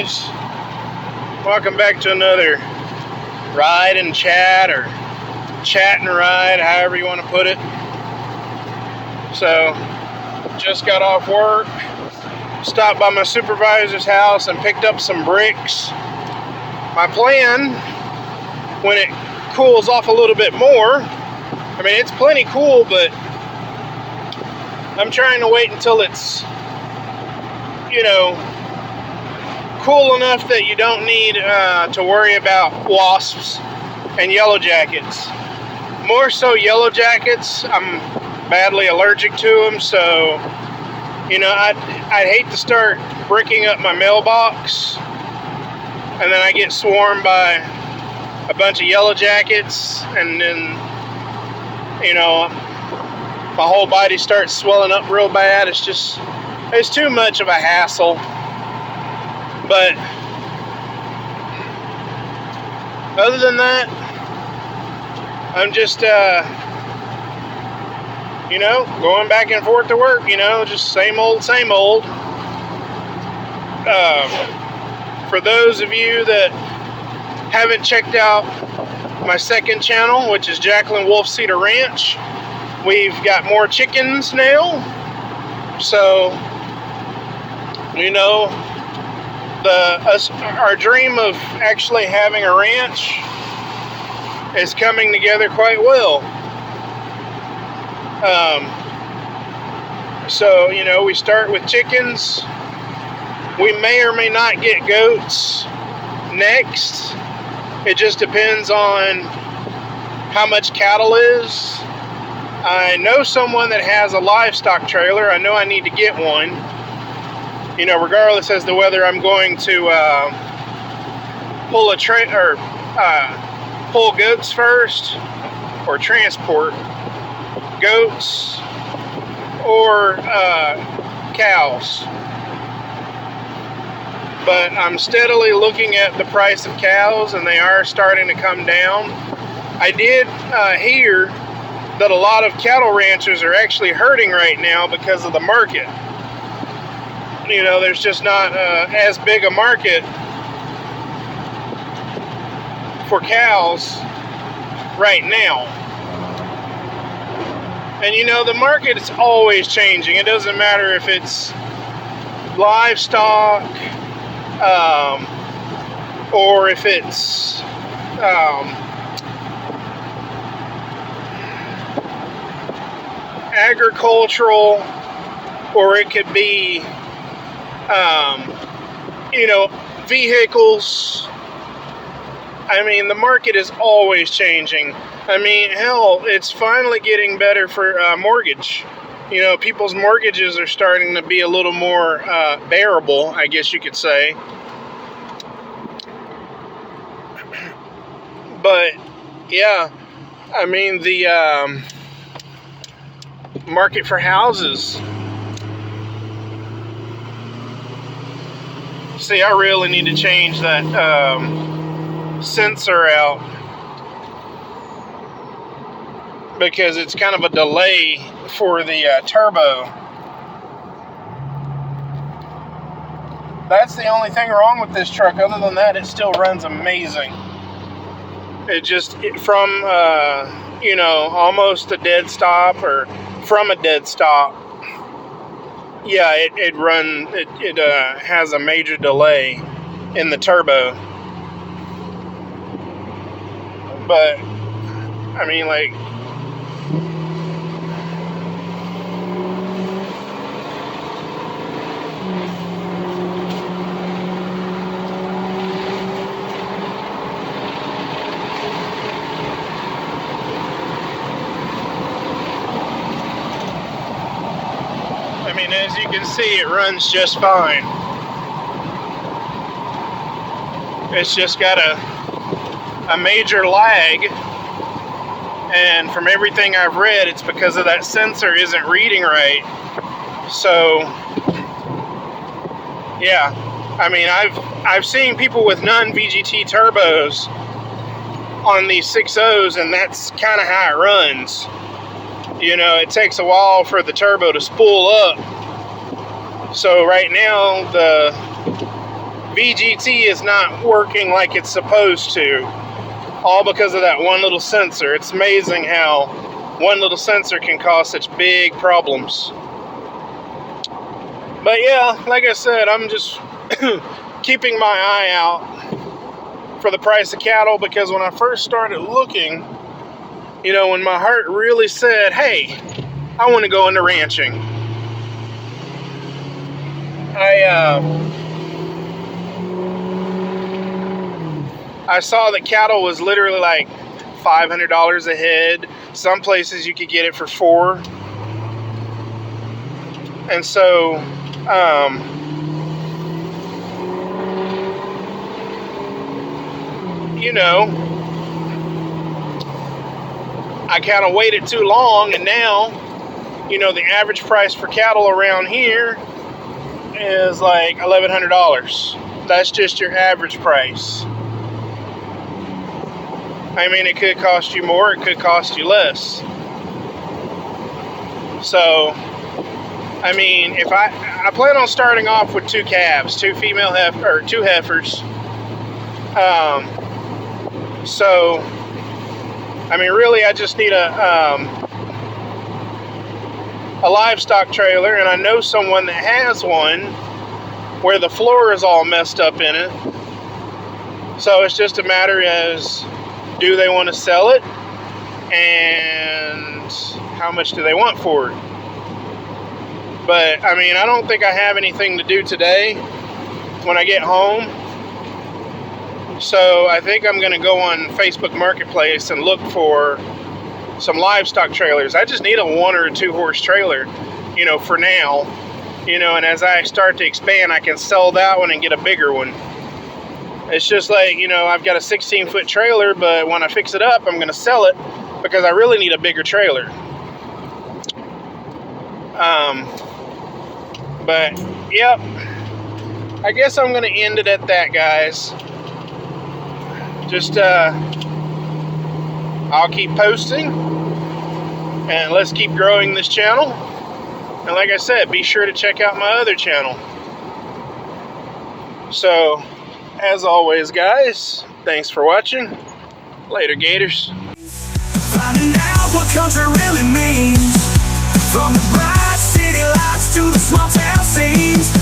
guys, welcome back to another ride and chat, or chat and ride, however you want to put it. So, just got off work, stopped by my supervisor's house and picked up some bricks. My plan, when it cools off a little bit more, I mean it's plenty cool, but I'm trying to wait until it's, cool enough that you don't need to worry about wasps and yellow jackets. More so yellow jackets. I'm badly allergic to them, so I'd hate to start bricking up my mailbox and then I get swarmed by a bunch of yellow jackets, and then my whole body starts swelling up real bad. It's too much of a hassle. But other than that, I'm just going back and forth to work, just same old. For those of you that haven't checked out my second channel, which is Jacqueline Wolf Cedar Ranch, we've got more chickens now. So, our dream of actually having a ranch is coming together quite well. So, we start with chickens. We may or may not get goats next. It just depends on how much cattle is. I know someone that has a livestock trailer. I know I need to get one. Regardless as to whether I'm going to pull goats first, or transport goats, or cows. But I'm steadily looking at the price of cows, and they are starting to come down. I did hear that a lot of cattle ranchers are actually hurting right now because of the market. There's just not as big a market for cows right now. And the market is always changing. It doesn't matter if it's livestock, or if it's agricultural, or it could be vehicles. I mean, the market is always changing. I mean, hell, it's finally getting better for mortgage. People's mortgages are starting to be a little more bearable, I guess you could say. But, yeah, I mean, the market for houses. See, I really need to change that sensor out, because it's kind of a delay for the turbo. That's the only thing wrong with this truck. Other than that, it still runs amazing. From almost a dead stop, or from a dead stop, yeah, it has a major delay in the turbo. But I mean, as you can see, it runs just fine. It's just got a major lag, and from everything I've read, it's because of that sensor isn't reading right. So, yeah, I mean, I've seen people with non-VGT turbos on these 6.0s, and that's kind of how it runs. It takes a while for the turbo to spool up. So right now, the VGT is not working like it's supposed to, all because of that one little sensor. It's amazing how one little sensor can cause such big problems. But yeah, like I said, I'm just keeping my eye out for the price of cattle, because when I first started looking, you know, when my heart really said, hey, I want to go into ranching, I saw that cattle was literally like $500 a head. Some places you could get it for $4. And so, you know, I kind of waited too long, and now, you know, the average price for cattle around here is like $1,100. That's just your average price. I mean, it could cost you more, it could cost you less. So, I mean, if I plan on starting off with 2 calves, 2 female or 2 heifers. So, I mean, really, I just need a livestock trailer, and I know someone that has one where the floor is all messed up in it. So it's just a matter as, do they want to sell it, and how much do they want for it? But I mean, I don't think I have anything to do today when I get home. So I think I'm going to go on Facebook Marketplace and look for some livestock trailers. I just need a 1 or 2 horse trailer, you know, for now, you know, and as I start to expand, I can sell that one and get a bigger one. It's just like, you know, I've got a 16-foot trailer, but when I fix it up, I'm going to sell it because I really need a bigger trailer. But, yep, I guess I'm going to end it at that, guys. Just, I'll keep posting, and let's keep growing this channel. And like I said, be sure to check out my other channel. So, as always, guys, thanks for watching. Later, Gators. Finding out what country really means, from the bright city lights to the small town scenes.